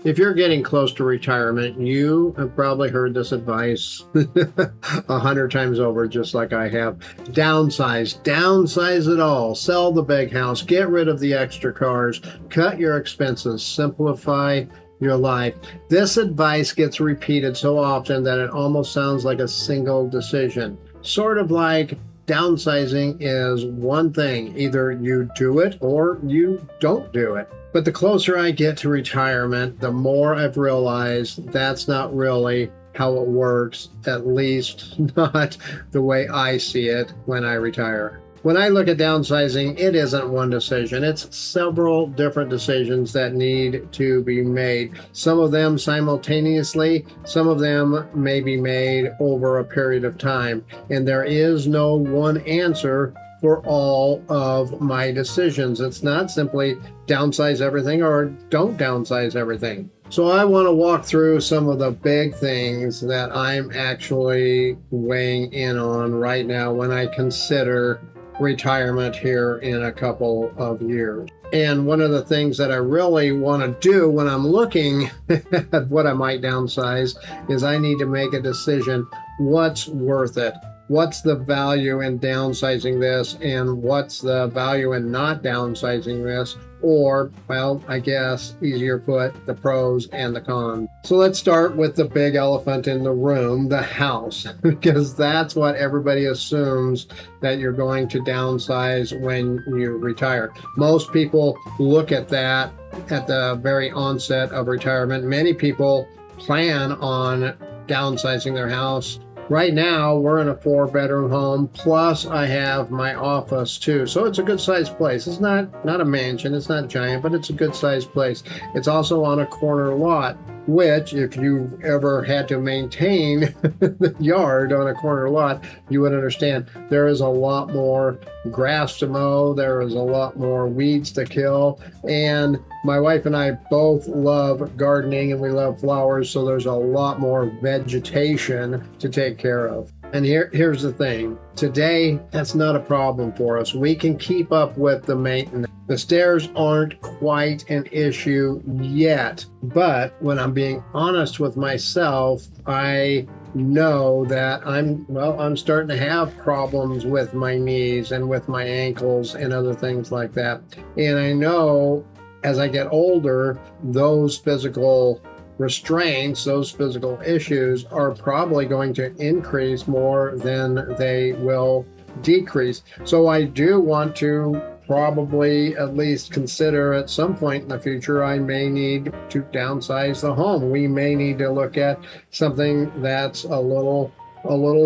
If you're getting close to retirement, you have probably heard this advice 100 times over, just like I have. Downsize it all. Sell the big house, get rid of the extra cars, cut your expenses, simplify your life. This advice gets repeated so often that it almost sounds like a single decision. Sort of like downsizing is one thing. Either you do it or you don't do it. But the closer I get to retirement, the more I've realized that's not really how it works, at least not the way I see it when I retire. When I look at downsizing, it isn't one decision. It's several different decisions that need to be made. Some of them simultaneously, some of them may be made over a period of time. And there is no one answer for all of my decisions. It's not simply downsize everything or don't downsize everything. So I want to walk through some of the big things that I'm actually weighing in on right now when I consider retirement here in a couple of years. And one of the things that I really want to do when I'm looking at what I might downsize is I need to make a decision. What's worth it? What's the value in downsizing this, and what's the value in not downsizing this? Or, well, I guess easier put, the pros and the cons. So let's start with the big elephant in the room, the house, because that's what everybody assumes that you're going to downsize when you retire. Most people look at that at the very onset of retirement. Many people plan on downsizing their house. Right now, we're in a 4-bedroom home, plus I have my office too. So it's a good sized place. It's not a mansion, it's not giant, but it's a good sized place. It's also on a corner lot, which if you've ever had to maintain the yard on a corner lot, you would understand there is a lot more grass to mow, there is a lot more weeds to kill, and my wife and I both love gardening and we love flowers, so there's a lot more vegetation to take care of. And here's the thing. Today, that's not a problem for us. We can keep up with the maintenance. The stairs aren't quite an issue yet, but when I'm being honest with myself, I know that I'm starting to have problems with my knees and with my ankles and other things like that. And I know as I get older, those physical restraints, those physical issues are probably going to increase more than they will decrease. So I do want to probably at least consider at some point in the future, I may need to downsize the home. We may need to look at something that's a little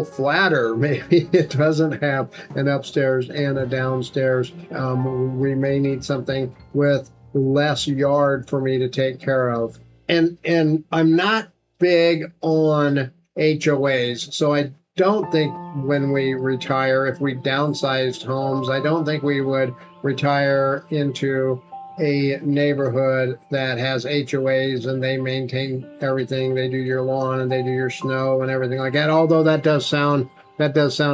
flatter. Maybe it doesn't have an upstairs and a downstairs. We may need something with less yard for me to take care of. And I'm not big on HOAs, so I don't think when we retire, if we downsized homes, I don't think we would retire into a neighborhood that has HOAs and they maintain everything. They do your lawn and they do your snow and everything like that. Although that does sound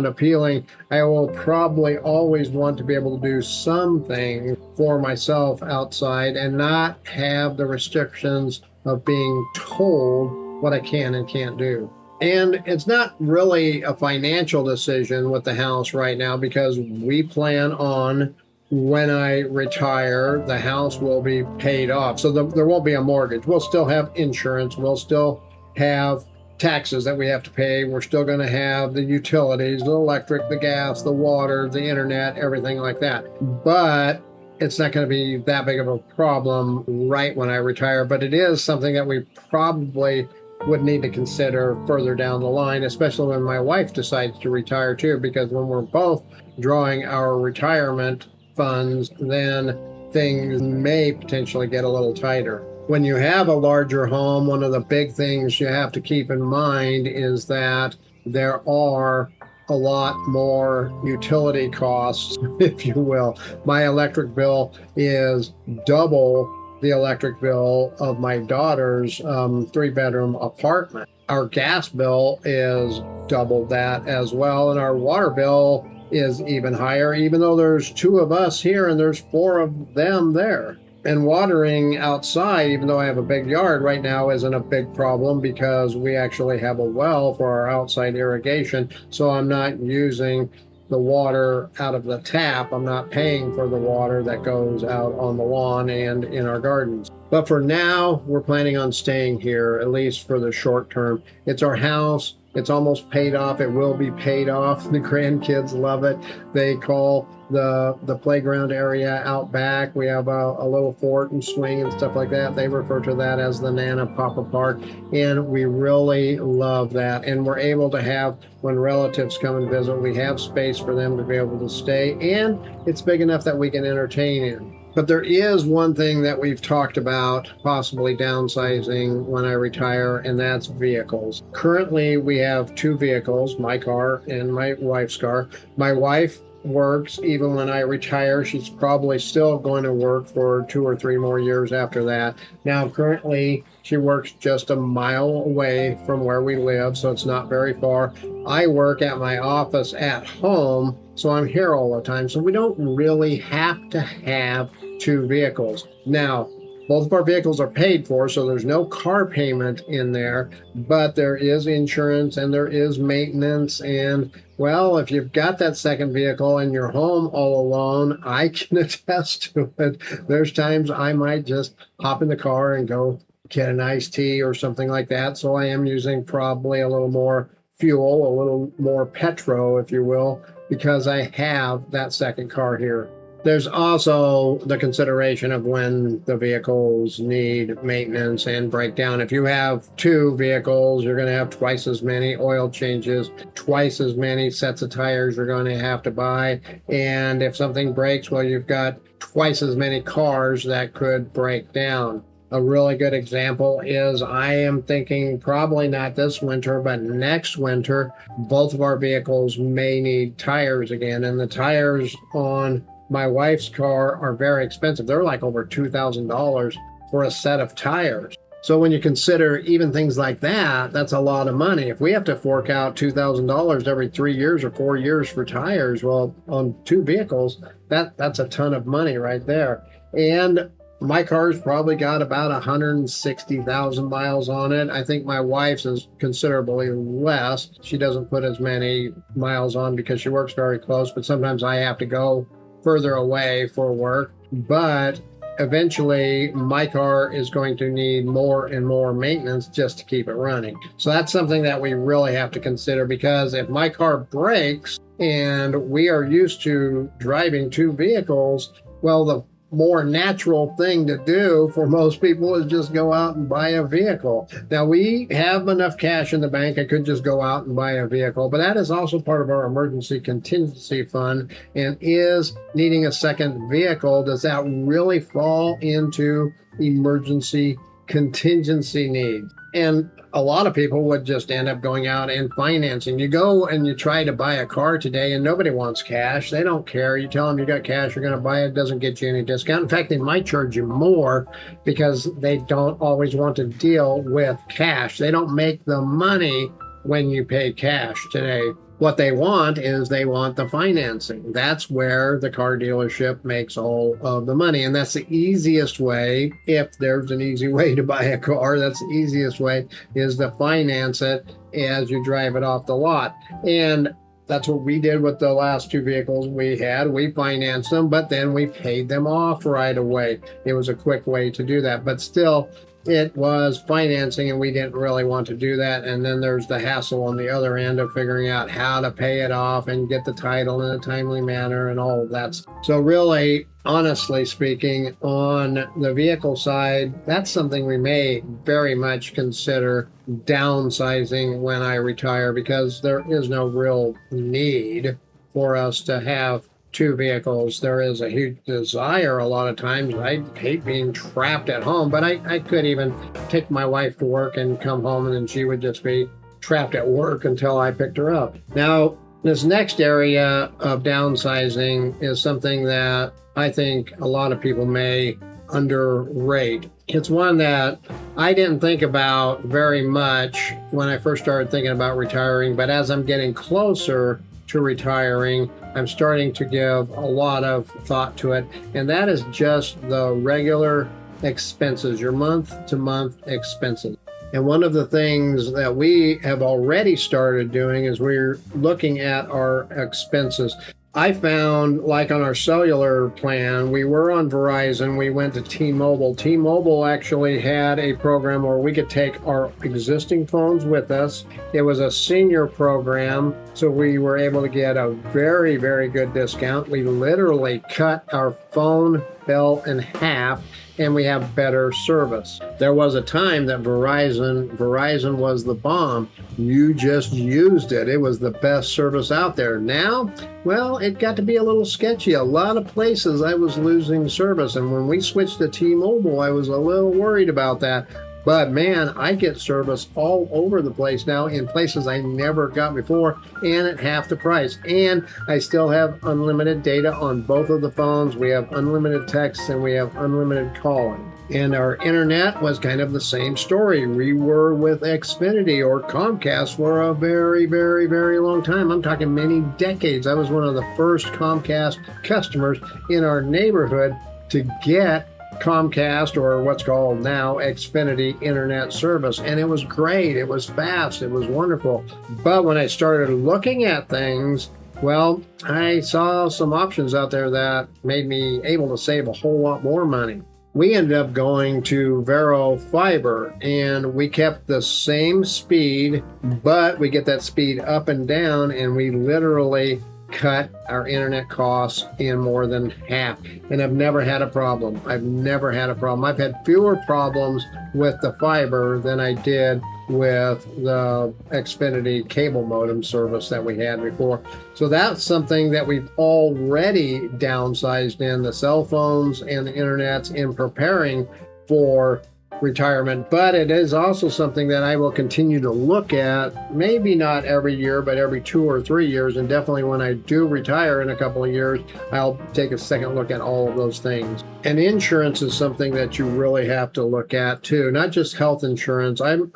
appealing, I will probably always want to be able to do something for myself outside and not have the restrictions of being told what I can and can't do. And it's not really a financial decision with the house right now because we plan on, when I retire, the house will be paid off. So there won't be a mortgage. We'll still have insurance. We'll still have taxes that we have to pay. We're still going to have the utilities, the electric, the gas, the water, the internet, everything like that. But it's not going to be that big of a problem right when I retire. But it is something that we probably would need to consider further down the line, especially when my wife decides to retire too, because when we're both drawing our retirement funds, then things may potentially get a little tighter. When you have a larger home, one of the big things you have to keep in mind is that there are a lot more utility costs, if you will. My electric bill is double the electric bill of my daughter's 3-bedroom apartment. Our gas bill is double that as well, and our water bill is even higher, even though there's 2 of us here and there's 4 of them there. And watering outside, even though I have a big yard right now, isn't a big problem because we actually have a well for our outside irrigation. So I'm not using the water out of the tap. I'm not paying for the water that goes out on the lawn and in our gardens. But for now, we're planning on staying here, at least for the short term. It's our house. It's almost paid off. It will be paid off. The grandkids love it. They call the playground area out back. We have a little fort and swing and stuff like that. They refer to that as the Nana Papa Park. And we really love that. And we're able to have, when relatives come and visit, we have space for them to be able to stay. And it's big enough that we can entertain in. But there is one thing that we've talked about possibly downsizing when I retire, and that's vehicles. Currently, we have 2 vehicles, my car and my wife's car. My wife works even when I retire. She's probably still going to work for 2 or 3 more years after that. Now, currently, she works just a mile away from where we live, so it's not very far. I work at my office at home, so I'm here all the time. So we don't really have to have 2 vehicles. Now, both of our vehicles are paid for, so there's no car payment in there, but there is insurance and there is maintenance. And well, if you've got that second vehicle and you're home all alone, I can attest to it. There's times I might just hop in the car and go get an iced tea or something like that. So I am using probably a little more fuel, a little more petro, if you will, because I have that second car here. There's also the consideration of when the vehicles need maintenance and breakdown. If you have 2 vehicles, you're going to have twice as many oil changes, twice as many sets of tires you're going to have to buy. And if something breaks, well, you've got twice as many cars that could break down. A really good example is I am thinking probably not this winter, but next winter, both of our vehicles may need tires again. And the tires on my wife's car are very expensive. They're like over $2,000 for a set of tires. So when you consider even things like that, that's a lot of money. If we have to fork out $2,000 every 3 years or 4 years for tires, well, on 2 vehicles, that's a ton of money right there. And my car's probably got about 160,000 miles on it. I think my wife's is considerably less. She doesn't put as many miles on because she works very close, but sometimes I have to go further away for work. But eventually my car is going to need more and more maintenance just to keep it running. So that's something that we really have to consider, because if my car breaks and we are used to driving 2 vehicles, well, the more natural thing to do for most people is just go out and buy a vehicle. Now, we have enough cash in the bank. I could just go out and buy a vehicle, but that is also part of our emergency contingency fund. And is needing a second vehicle, does that really fall into emergency contingency needs? And a lot of people would just end up going out and financing. You go and you try to buy a car today and nobody wants cash. They don't care. You tell them you got cash, you're going to buy it. It doesn't get you any discount. In fact, they might charge you more because they don't always want to deal with cash. They don't make the money when you pay cash today. What they want is they want the financing. That's where the car dealership makes all of the money. And that's the easiest way. If there's an easy way to buy a car, that's the easiest way, is to finance it as you drive it off the lot. And that's what we did with the last 2 vehicles we had. We financed them, but then we paid them off right away. It was a quick way to do that. But still, it was financing and we didn't really want to do that. And then there's the hassle on the other end of figuring out how to pay it off and get the title in a timely manner and all of that. So really, honestly speaking, on the vehicle side, that's something we may very much consider downsizing when I retire, because there is no real need for us to have 2 vehicles. There is a huge desire a lot of times. I hate being trapped at home, but I could even take my wife to work and come home, and then she would just be trapped at work until I picked her up. Now, this next area of downsizing is something that I think a lot of people may underrate. It's one that I didn't think about very much when I first started thinking about retiring, but as I'm getting closer, to retiring, I'm starting to give a lot of thought to it, and that is just the regular expenses, your month-to-month expenses. And one of the things that we have already started doing is we're looking at our expenses. I found, like on our cellular plan, we were on Verizon, we went to T-Mobile. T-Mobile actually had a program where we could take our existing phones with us. It was a senior program, so we were able to get a very, very good discount. We literally cut our phone bill in half, and we have better service. There was a time that Verizon was the bomb. You just used it. It was the best service out there. Now, well, it got to be a little sketchy. A lot of places I was losing service, and when we switched to T-Mobile, I was a little worried about that. But man, I get service all over the place now in places I never got before, and at half the price. And I still have unlimited data on both of the phones. We have unlimited texts and we have unlimited calling. And our internet was kind of the same story. We were with Xfinity or Comcast for a very, very, very long time. I'm talking many decades. I was one of the first Comcast customers in our neighborhood to get Comcast, or what's called now Xfinity internet service, and it was great. It was fast. It was wonderful. But when I started looking at things, well, I saw some options out there that made me able to save a whole lot more money. We ended up going to Vero Fiber, and we kept the same speed, but we get that speed up and down, and we literally cut our internet costs in more than half, and I've never had a problem. I've had fewer problems with the fiber than I did with the Xfinity cable modem service that we had before. So that's something that we've already downsized in the cell phones and the internets in preparing for retirement, but it is also something that I will continue to look at, maybe not every year, but every 2 or 3 years, and definitely when I do retire in a couple of years, I'll take a second look at all of those things. And insurance is something that you really have to look at too, not just health insurance. I'm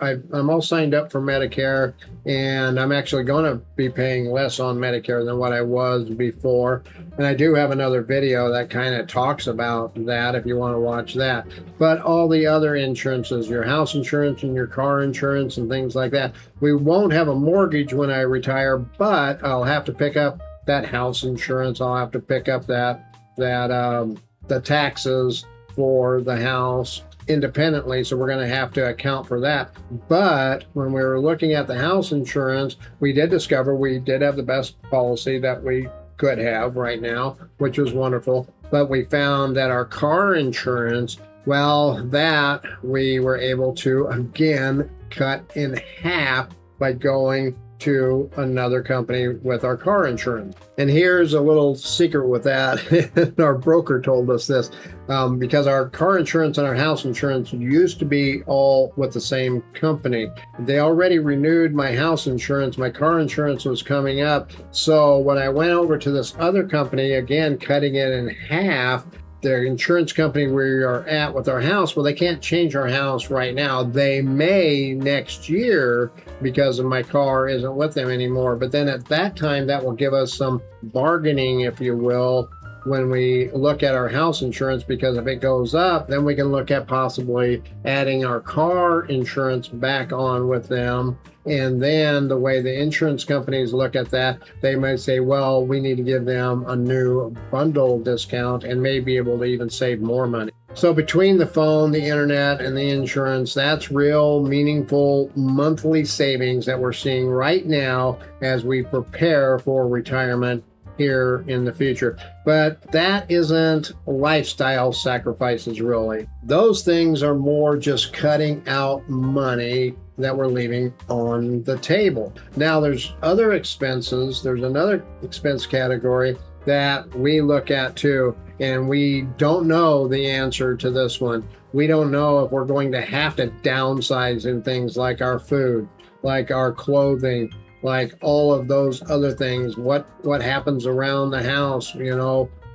all signed up for Medicare, and I'm actually going to be paying less on Medicare than what I was before. And I do have another video that kind of talks about that if you want to watch that. But all the other insurances, your house insurance and your car insurance and things like that. We won't have a mortgage when I retire, but I'll have to pick up that house insurance. I'll have to pick up the taxes for the house independently, so we're going to have to account for that. But when we were looking at the house insurance, we did discover we did have the best policy that we could have right now, which was wonderful. But we found that our car insurance, well, that we were able to again cut in half by going to another company with our car insurance. And here's a little secret with that. Our broker told us this, because our car insurance and our house insurance used to be all with the same company. They already renewed my house insurance. My car insurance was coming up. So when I went over to this other company, again, cutting it in half, the insurance company we are at with our house, well, they can't change our house right now. They may next year because of my car isn't with them anymore. But then at that time, that will give us some bargaining, if you will, when we look at our house insurance, because if it goes up, then we can look at possibly adding our car insurance back on with them. And then the way the insurance companies look at that, they might say, well, we need to give them a new bundle discount and may be able to even save more money. So between the phone, the internet, and the insurance, that's real meaningful monthly savings that we're seeing right now as we prepare for retirement here in the future. But that isn't lifestyle sacrifices, really. Those things are more just cutting out money that we're leaving on the table. Now there's other expenses. There's another expense category that we look at too, and we don't know the answer to this one. We don't know if we're going to have to downsize in things like our food, like our clothing, like all of those other things. What happens around the house,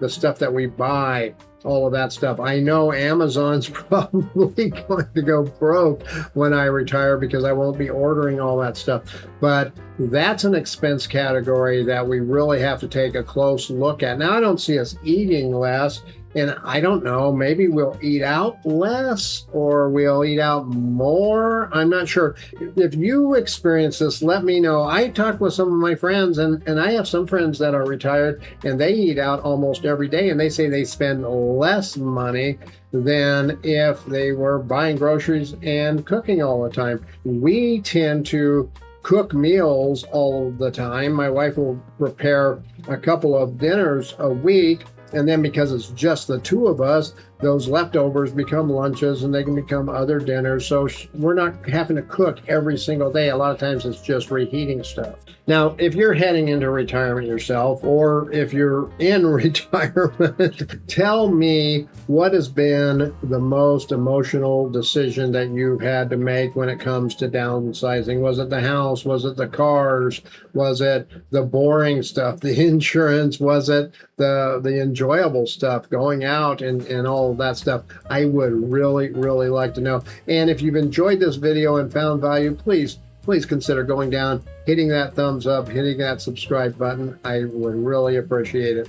the stuff that we buy, all of that stuff. I know Amazon's probably going to go broke when I retire because I won't be ordering all that stuff. But that's an expense category that we really have to take a close look at. Now, I don't see us eating less. And I don't know, maybe we'll eat out less or we'll eat out more. I'm not sure. If you experience this, let me know. I talked with some of my friends, and I have some friends that are retired, and they eat out almost every day, and they say they spend less money than if they were buying groceries and cooking all the time. We tend to cook meals all the time. My wife will prepare a couple of dinners a week. And then because it's just the two of us, those leftovers become lunches and they can become other dinners. So we're not having to cook every single day. A lot of times it's just reheating stuff. Now, if you're heading into retirement yourself, or if you're in retirement, tell me what has been the most emotional decision that you've had to make when it comes to downsizing. Was it the house? Was it the cars? Was it the boring stuff, the insurance? Was it the enjoyable stuff, going out and all of that stuff? I would really, really like to know. And if you've enjoyed this video and found value, please consider going down, hitting that thumbs up, hitting that subscribe button. I would really appreciate it.